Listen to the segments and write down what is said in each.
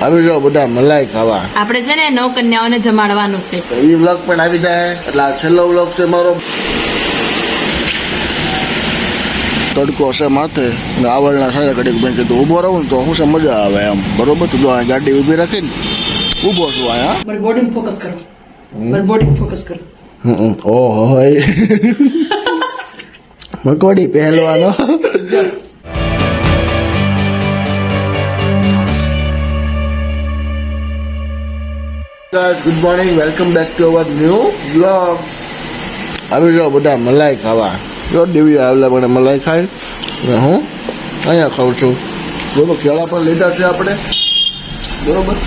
આવી જાઓ બધા મલાઈ ખાવા. આપણે છે ને 9 કન્યાઓને જમાડવાનું છે. એ વ્લોગ પણ આવી જાય એટલે આ છેલ્લો વ્લોગ છે મારો. તડકો છે માથે અને આવડના સાથે ઘડીક બેન કીધું ઊભો રહું ને તો શું છે મજા આવે એમ. બરોબર, તો જો અહીં ગાડી ઊભી રાખીને ઊભો છું અહીંયા. મારી બોડીમાં ફોકસ કરો, મારી બોડીમાં ફોકસ કરો. ઓહો મકોડી પહેલવાનો. Good morning, welcome back to our new blog. આવી જાઓ બધા મલાઈ ખાવા. જો દિવ્યા આવેલા મને મલાઈ ખાય ને હું અહીંયા ખાઉં છું. બરોબર, કેળા પણ લીધા છે આપણે. બરોબર,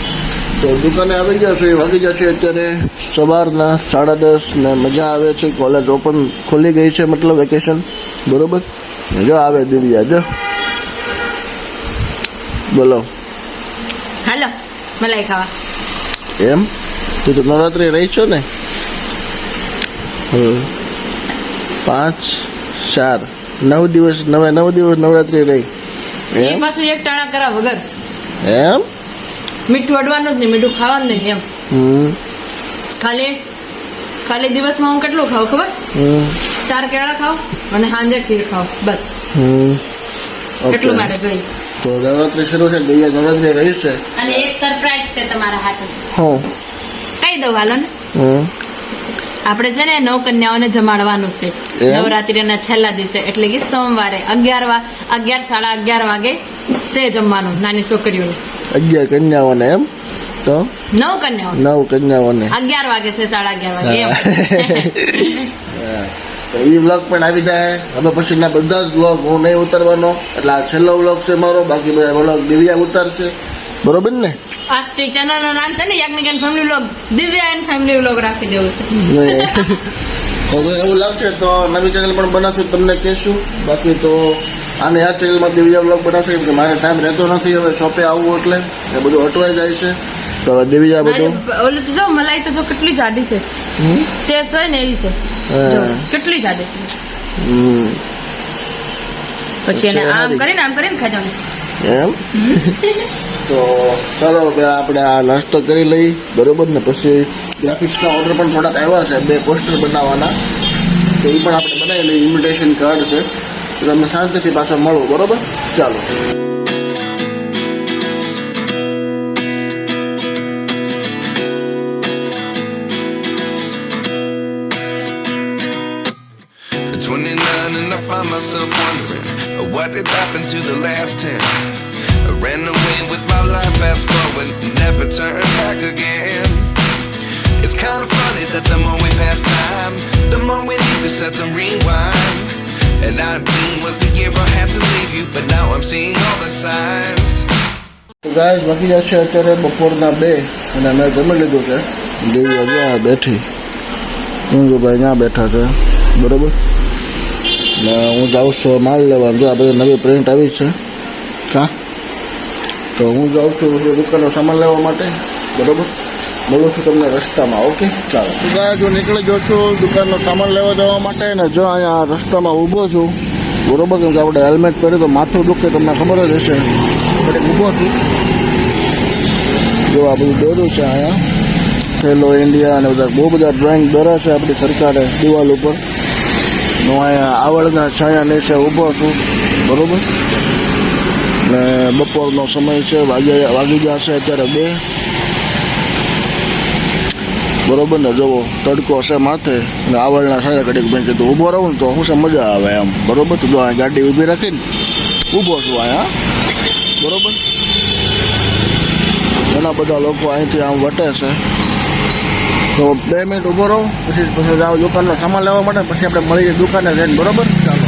તો દુકાને આવી ગયા છે. વાગી જશે અત્યારે સવારના 10:30 ને મજા આવે છે. કોલેજ ઓપન ખુલી ગઈ છે, મતલબ વેકેશન. બરોબર, જો આવે દિવ્યા, જો બોલો હાલો મલાઈ ખાવા. એમ તું તો નવરાત્રી રહી છો ને? 5, 4, 9 દિવસ 9 દિવસ નવરાત્રી રહી એ પાછું એક ટાણા કરા વગર. એમ મીઠું અડવાનું જ નહીં, મીઠું ખાવાનું નહીં એમ. ખાલી દિવસમાં હું કેટલું ખાવ ખબર? 4 કેળા ખાવ અને સાંજે ખીર ખાવ, બસ. એટલું મારે જોઈએ. તો નવરાત્રી શરૂ છે, દિવ્યા નવરાત્રી રહી છે અને એક સરપ્રાઈઝ છે તમારા હાટુ. કહી દઉં હાલો ને. આપણે છે ને 9 કન્યાઓને જમાડવાનું છે નવરાત્રીના છેલ્લા દિવસે, એટલે કે સોમવારે 11 સાડા 11 વાગે છે જમવાનું નાની છોકરીઓને. 11 કન્યાઓને એમ? તો 9 કન્યાઓને 11 વાગે છે, સાડા 11 વાગે એમ. તો એ વ્લોગ પણ આવી જાય. હવે પછીના બધા જ વ્લોગ હું નહીં ઉતારવાનો, એટલે આ છેલ્લો વ્લોગ છે મારો. બાકી બધા વ્લોગ દિવ્યા ઉતારશે. બરોબર ને? આજથી ચેનલનું નામ છે ને Yagnik and family vlog, Divya and family vlog રાખી દેવું છે. હવે એવું લાગશે તો નવી ચેનલ પણ બનાવશું, તમને કહેશું. બાકી તો આને આ ચેનલમાં દિવ્યા વ્લોગ બનાવશે, કેમ કે મારે ટાઈમ રહેતો નથી હવે શોપે આવવું, એટલે એ બધું અટવાઈ જાય છે. તો દિવ્યા બધું ઓલું તો જો મલાઈ તો જો કેટલી જાડી છે, શેષ હોય ને એવી છે, કેટલી જાડી છે. પછી એને આમ કરીને ખાજવાનું એમ. તો ચાલો હવે આપણે આ નાસ્તો કરી લઈ. બરોબર ને? પછી ગ્રાફિક્સના ઓર્ડર પણ થોડાક આવ્યા છે, 2 પોસ્ટર બનાવવાના. તો એ પણ આપણે બનાવી લઈએ. ઇન્વિટેશન કાર્ડ છે, તો તમને શાંતિથી પાછા મળું. બરોબર, ચાલો. Find myself wondering what did happen to the last 10. I ran away with my life, fast forward, never turn back again. It's kind of funny that the more we pass time, the more we need to set the rewind. And 19 was the year I had to leave you, but now I'm seeing all the signs. તો guys, બાકી જશે અત્યારે બપોરના 2 અને મેં જમી લીધું છે. દેવી હજુ બેઠી, હું જો ભાઈ ત્યાં બેઠા છે. બરોબર ને હું જાઉં છું માલ લેવા. જો આ બધી નવી પ્રિન્ટ આવી છે હા, તો હું જાઉં છું દુકાનનો સામાન લેવા માટે. બરોબર, બોલું છું તમને રસ્તામાં. ઓકે, ચાલો. તો ગાય જો નીકળી ગયો છું દુકાનનો સામાન લેવા જવા માટે. ને જો અહીંયા રસ્તામાં ઊભો છું. બરોબર, કેમ કે આપણે હેલ્મેટ પહેર્યું તો માથું દુખે, તમને ખબર જ હશે. એટલે ઊભો છું. જો આ બધું દોર્યું છે અહીંયા, ખેલો ઇન્ડિયા અને બધા બહુ બધા ડ્રોઈંગ દોર્યા છે આપણી સરકારે દિવાલ ઉપર. હું અહીંયા આવડના છાયા નીચે ઊભો છું. બરોબર, ને બપોરનો સમય છે, વાગી ગયા છે અત્યારે 2. બરોબર ને? જુઓ તડકો છે માથે ને આવડના છાયા ઘડીક બેન કીધું ઊભો રહું ને તો શું છે મજા આવે એમ. બરોબર, તો જો અહીં ગાડી ઊભી રાખીને ઊભો છું અહીંયા. બરોબર, ઘણા બધા લોકો અહીંથી આમ વટે છે. તો 2 મિનિટ ઊભો રહો, પછી જાઓ દુકાનનો સામાન લેવા માટે. પછી આપણે મળીએ દુકાને જઈને. બરોબર, ચાલો.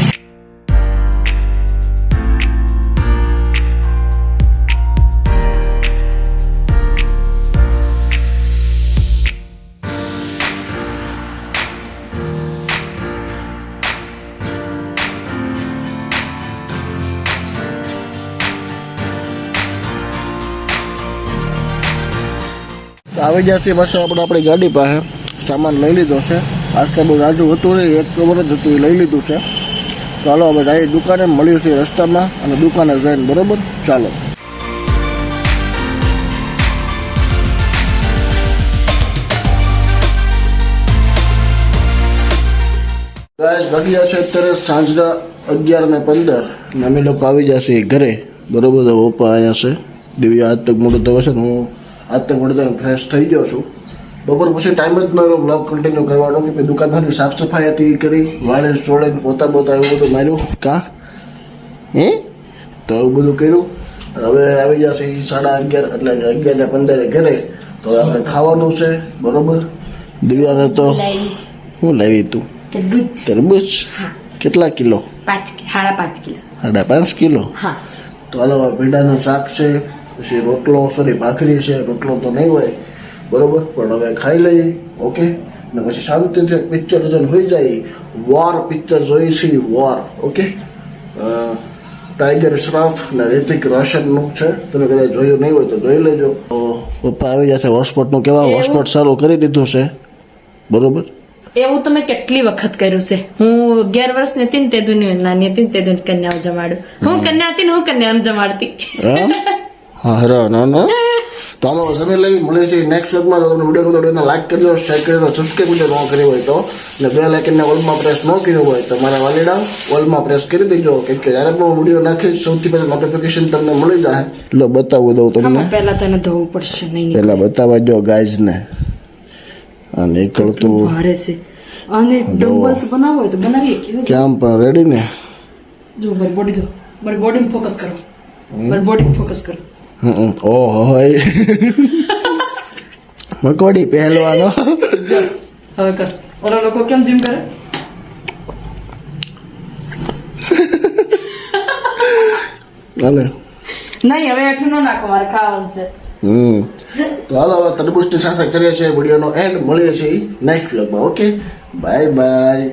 આવી જશે પાછું આપણી ગાડી પાસે. સામાન લઈ લીધો છે. આજકાલ બહુ રાજુ હતું નહીં, 1 કવર જ હતું, એ લઈ લીધું છે. ચાલો હવે જઈએ દુકાને, મળીએ છીએ રસ્તામાં અને દુકાને જઈને. બરોબર, ચાલો. ગાઈસ બાકી જશે અત્યારે સાંજના 11:15 ને અમે લોકો આવી જશે ઘરે. બરોબર, તો પપ્પા અહીંયા છે. દિવ્યા આજ તક મોડું થવા છે ને હું આજ તક મોડું થઈને ફ્રેશ થઈ ગયો છું. બપોર પછી ટાઈમ જ ન રહ્યો બ્લોગ કન્ટિન્યુ કરવાનો કે ભાઈ દુકાનની સાફ સફાઈ હતી એ કરી, વાળે ચોળે પોતા બોતા એવું બધું માર્યું. તો એવું બધું કર્યું. હવે આવી જશે 11:30 એટલે 11:15 ઘરે. તો આપણે ખાવાનું છે. બરોબર, દિવ્યાને તો શું લાવી તું? તરબૂચ. કેટલા કિલો? 5.5 કિલો. તો હાલો ભીંડાનું શાક છે, પછી રોટલો, સોરી ભાખરી છે. રોટલો તો નહીં હોય, બરોબર, પણ હવે ખાઈ લઈએ. ઓકે, ને પછી શાંતિથી પિક્ચર જોઈને હોઈ જાય. વોર પિક્ચર જોઈ છે, વોર. ઓકે, ટાઈગર શ્રોફ ને રિતિક રોશનનું છે. તમે કદાચ જોયું નહીં હોય તો જોઈ લેજો. તો પપ્પા આવી જશે. હોટસ્પોટનું કેવા હોટસ્પોટ ચાલુ કરી દીધું છે. બરોબર, એવું તમે કેટલી વખત કર્યું છે. હું 11 વર્ષની હતી ને તે દુનિયા નાની હતી ને તે દુનિયા કન્યાઓ જમાડું. હું કન્યા હતી ને હું કન્યાને જમાડતી. હા હરા ના તો આમાં સમય લઈ મળે છે નેક્સ્ટ વ્લોગમાં. તો તમને વિડીયો ગમ્યો લાઈક કરજો, શેર કરજો, સબસ્ક્રાઈબ ન કર્યું હોય તો, અને બે લાઇકનને ઓલમાં પ્રેસ ન કર્યું હોય તો મારા વાલીડા ઓલમાં પ્રેસ કરી દેજો. કેમ કે જ્યારે પણ હું વિડીયો નાખીશ સૌથી પહેલા નોટિફિકેશન તમને મળી જાય. એટલે બતાવું દઉં તમને. પહેલા તને ધોવું પડશે. નહીં પહેલા બતાવવા જો ગાઈઝને. આ નીકળતું ભારે છે. અને ડમ્બલ્સ બનાવો હોય તો બનાવીએ. કેમ પણ રેડી ને? જો મારી બોડી જો, મારી બોડીમાં ફોકસ કરો, મારી બોડીમાં ફોકસ કરો. ઓહો મકોડી પહેલવાનો. હવે કર. ઓલા લોકો કેમ જીમ કરે? હાલે નહીં, હવે એઠું ન નાખો, મારે ખાવાનું છે. તો હાલો હવે તરબૂચની સાથે કરીએ છીએ વિડીયોનો એન્ડ. મળીએ છીએ નેક્સ્ટ વ્લોગમાં. Okay, bye bye.